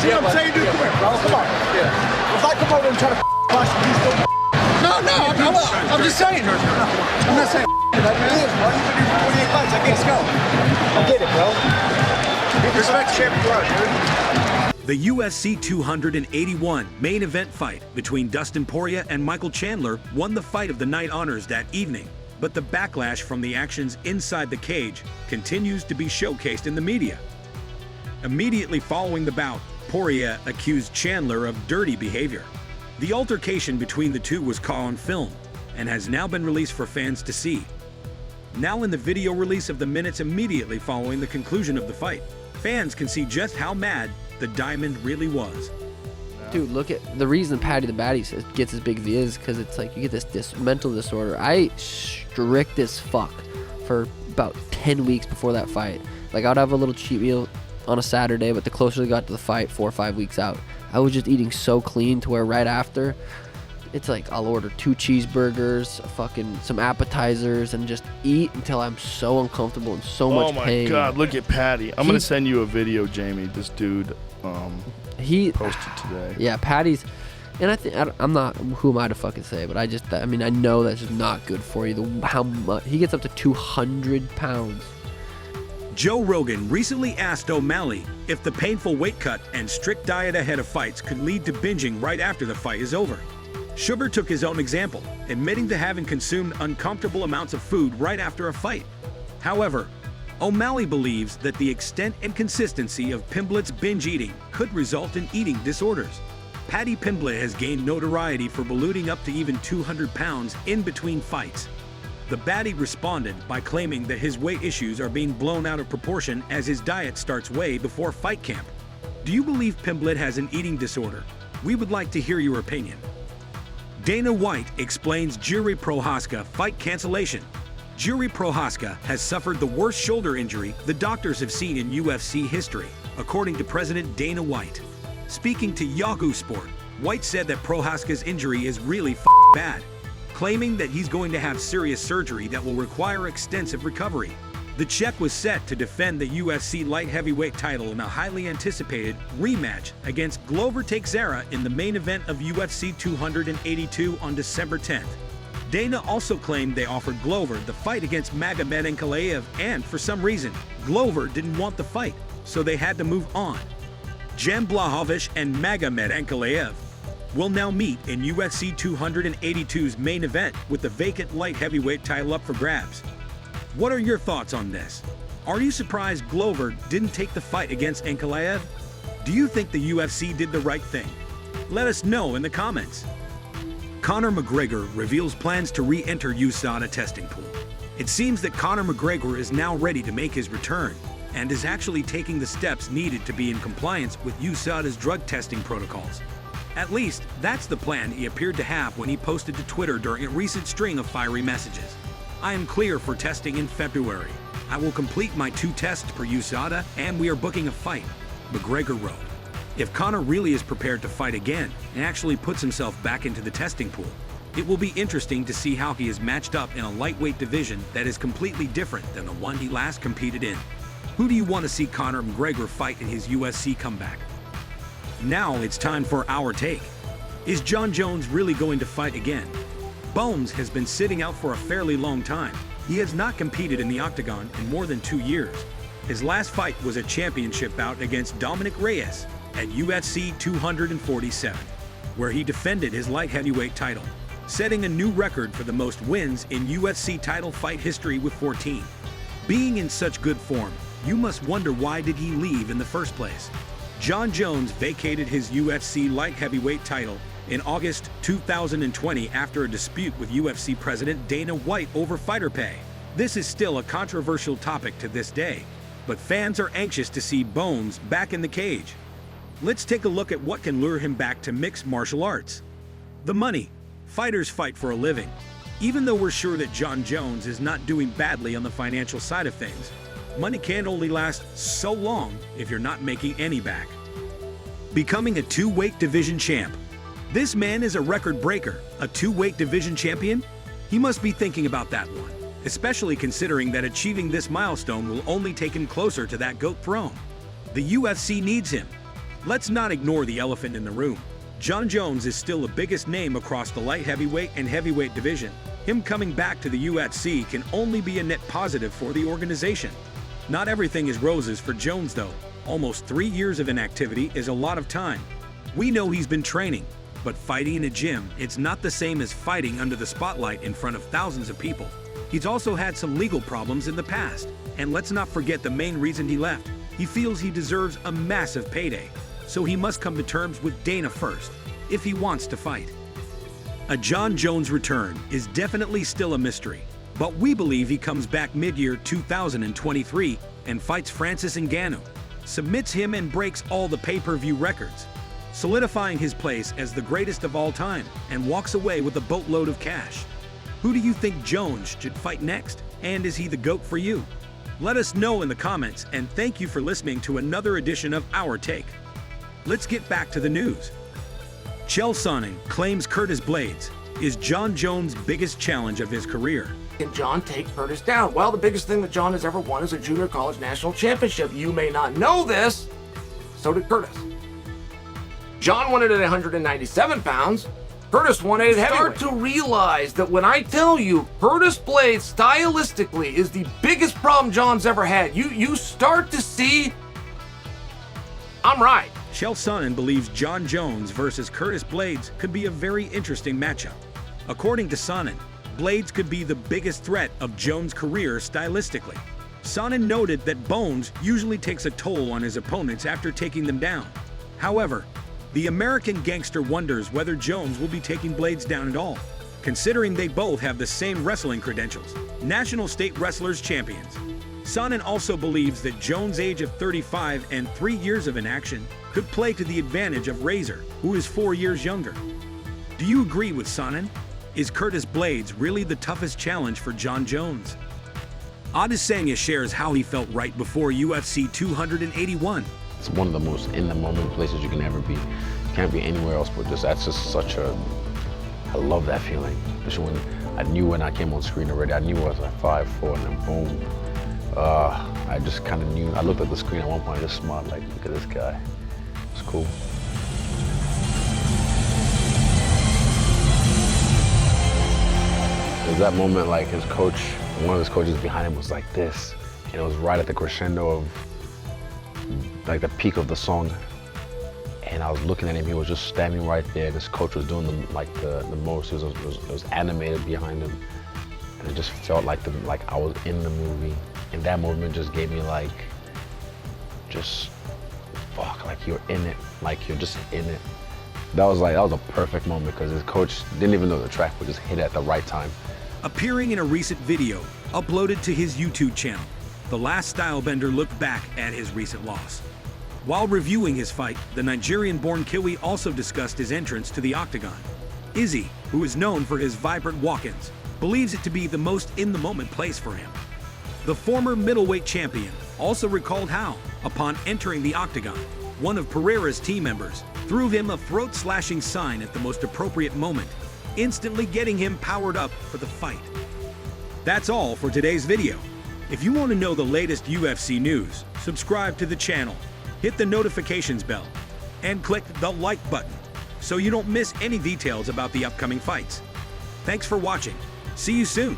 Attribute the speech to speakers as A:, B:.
A: See what I'm saying, dude? Come here, bro. Come on. Yeah. If I come over and try to bust you, you still. No, I'm just saying. I'm not saying. That man is, bro. You've been here for 48 fights. I guess go. I get it, bro. Respect champion, dude.
B: The UFC 281 main event fight between Dustin Poirier and Michael Chandler won the fight of the night honors that evening. But the backlash from the actions inside the cage continues to be showcased in the media. Immediately following the bout, Poirier accused Chandler of dirty behavior. The altercation between the two was caught on film and has now been released for fans to see. Now in the video release of the minutes immediately following the conclusion of the fight, fans can see just how mad the Diamond really was.
C: Dude, look at the reason Paddy the Baddie gets as big as he is, because it's like you get this mental disorder. I strict as fuck for about 10 weeks before that fight. Like, I'd have a little cheat meal on a Saturday, but the closer we got to the fight, 4 or 5 weeks out, I was just eating so clean to where right after, it's like I'll order 2 cheeseburgers, fucking some appetizers, and just eat until I'm so uncomfortable and so much pain.
D: Oh my God, look at Paddy. I'm gonna send you a video, Jamie. This dude
C: he
D: posted today.
C: Yeah, Paddy's, and I'm not, who am I to fucking say, but I mean, I know that's just not good for you. How much he gets up to 200 pounds.
B: Joe Rogan recently asked O'Malley if the painful weight cut and strict diet ahead of fights could lead to binging right after the fight is over. Sugar took his own example, admitting to having consumed uncomfortable amounts of food right after a fight. However, O'Malley believes that the extent and consistency of Pimblett's binge eating could result in eating disorders. Paddy Pimblett has gained notoriety for ballooning up to even 200 pounds in between fights. The baddie responded by claiming that his weight issues are being blown out of proportion as his diet starts way before fight camp. Do you believe Pimblett has an eating disorder? We would like to hear your opinion. Dana White explains Jiri Prochazka fight cancellation. Jiri Prochazka has suffered the worst shoulder injury the doctors have seen in UFC history, according to President Dana White. Speaking to Yahoo Sport, White said that Prochazka's injury is really bad, claiming that he's going to have serious surgery that will require extensive recovery. The Czech was set to defend the UFC light heavyweight title in a highly anticipated rematch against Glover Teixeira in the main event of UFC 282 on December 10th. Dana also claimed they offered Glover the fight against Magomed Ankalaev, and for some reason, Glover didn't want the fight, so they had to move on. Blachowicz and Magomed Ankalaev will now meet in UFC 282's main event with the vacant light heavyweight title up for grabs. What are your thoughts on this? Are you surprised Glover didn't take the fight against Ankalaev? Do you think the UFC did the right thing? Let us know in the comments. Conor McGregor reveals plans to re-enter USADA testing pool. It seems that Conor McGregor is now ready to make his return and is actually taking the steps needed to be in compliance with USADA's drug testing protocols. At least, that's the plan he appeared to have when he posted to Twitter during a recent string of fiery messages. I am clear for testing in February. I will complete my 2 tests per USADA, and we are booking a fight, McGregor wrote. If Conor really is prepared to fight again and actually puts himself back into the testing pool, it will be interesting to see how he is matched up in a lightweight division that is completely different than the one he last competed in. Who do you want to see Conor McGregor fight in his UFC comeback? Now it's time for our take. Is Jon Jones really going to fight again? Bones has been sitting out for a fairly long time. He has not competed in the octagon in more than 2 years. His last fight was a championship bout against Dominick Reyes at UFC 247, where he defended his light heavyweight title, setting a new record for the most wins in UFC title fight history with 14. Being in such good form, you must wonder why did he leave in the first place? Jon Jones vacated his UFC light heavyweight title in August 2020 after a dispute with UFC President Dana White over fighter pay. This is still a controversial topic to this day, but fans are anxious to see Bones back in the cage. Let's take a look at what can lure him back to mixed martial arts. The money. Fighters fight for a living. Even though we're sure that Jon Jones is not doing badly on the financial side of things, money can only last so long if you're not making any back. Becoming a 2-weight division champ. This man is a record breaker, a 2-weight division champion. He must be thinking about that one, especially considering that achieving this milestone will only take him closer to that GOAT throne. The UFC needs him. Let's not ignore the elephant in the room. Jon Jones is still the biggest name across the light heavyweight and heavyweight division. Him coming back to the UFC can only be a net positive for the organization. Not everything is roses for Jones though. Almost 3 years of inactivity is a lot of time. We know he's been training, but fighting in a gym, it's not the same as fighting under the spotlight in front of thousands of people. He's also had some legal problems in the past. And let's not forget the main reason he left. He feels he deserves a massive payday. So he must come to terms with Dana first, if he wants to fight. A Jon Jones return is definitely still a mystery, but we believe he comes back mid-year 2023 and fights Francis Ngannou, submits him and breaks all the pay-per-view records, solidifying his place as the greatest of all time, and walks away with a boatload of cash. Who do you think Jones should fight next? And is he the GOAT for you? Let us know in the comments, and thank you for listening to another edition of Our Take. Let's get back to the news. Chael Sonnen claims Curtis Blaydes is Jon Jones' biggest challenge of his career.
E: Can Jon take Curtis down? Well, the biggest thing that Jon has ever won is a junior college national championship. You may not know this, so did Curtis. Jon won it at 197 pounds. Curtis won it at heavyweight. Start to realize that when I tell you Curtis Blaydes stylistically is the biggest problem Jon's ever had, you start to see I'm right.
B: Chael Sonnen believes Jon Jones versus Curtis Blaydes could be a very interesting matchup. According to Sonnen, Blaydes could be the biggest threat of Jones' career stylistically. Sonnen noted that Bones usually takes a toll on his opponents after taking them down. However, the American gangster wonders whether Jones will be taking Blaydes down at all, considering they both have the same wrestling credentials, national state wrestlers champions. Sonnen also believes that Jones' age of 35 and 3 years of inaction could play to the advantage of Razor, who is 4 years younger. Do you agree with Sonnen? Is Curtis Blaydes really the toughest challenge for Jon Jones? Adesanya shares how he felt right before UFC 281.
F: It's one of the most in-the-moment places you can ever be. You can't be anywhere else but this. That's just such a... I love that feeling. Especially when I knew when I came on screen already, I knew I was like 5'4", and then boom. I just kind of knew. I looked at the screen at one point, I just smiled like, look at this guy. It's cool. There's that moment like his coach, one of his coaches behind him was like this. And it was right at the crescendo of like the peak of the song. And I was looking at him, he was just standing right there. This coach was doing the most. It was animated behind him. And it just felt like I was in the movie. And that moment just gave me like you're in it, like you're just in it. That was a perfect moment because his coach didn't even know the track, but just hit it at the right time.
B: Appearing in a recent video uploaded to his YouTube channel, the last stylebender looked back at his recent loss. While reviewing his fight, the Nigerian-born Kiwi also discussed his entrance to the octagon. Izzy, who is known for his vibrant walk-ins, believes it to be the most in-the-moment place for him. The former middleweight champion also recalled how, upon entering the octagon, one of Pereira's team members threw him a throat-slashing sign at the most appropriate moment, instantly getting him powered up for the fight. That's all for today's video. If you want to know the latest UFC news, subscribe to the channel, hit the notifications bell, and click the like button so you don't miss any details about the upcoming fights. Thanks for watching. See you soon.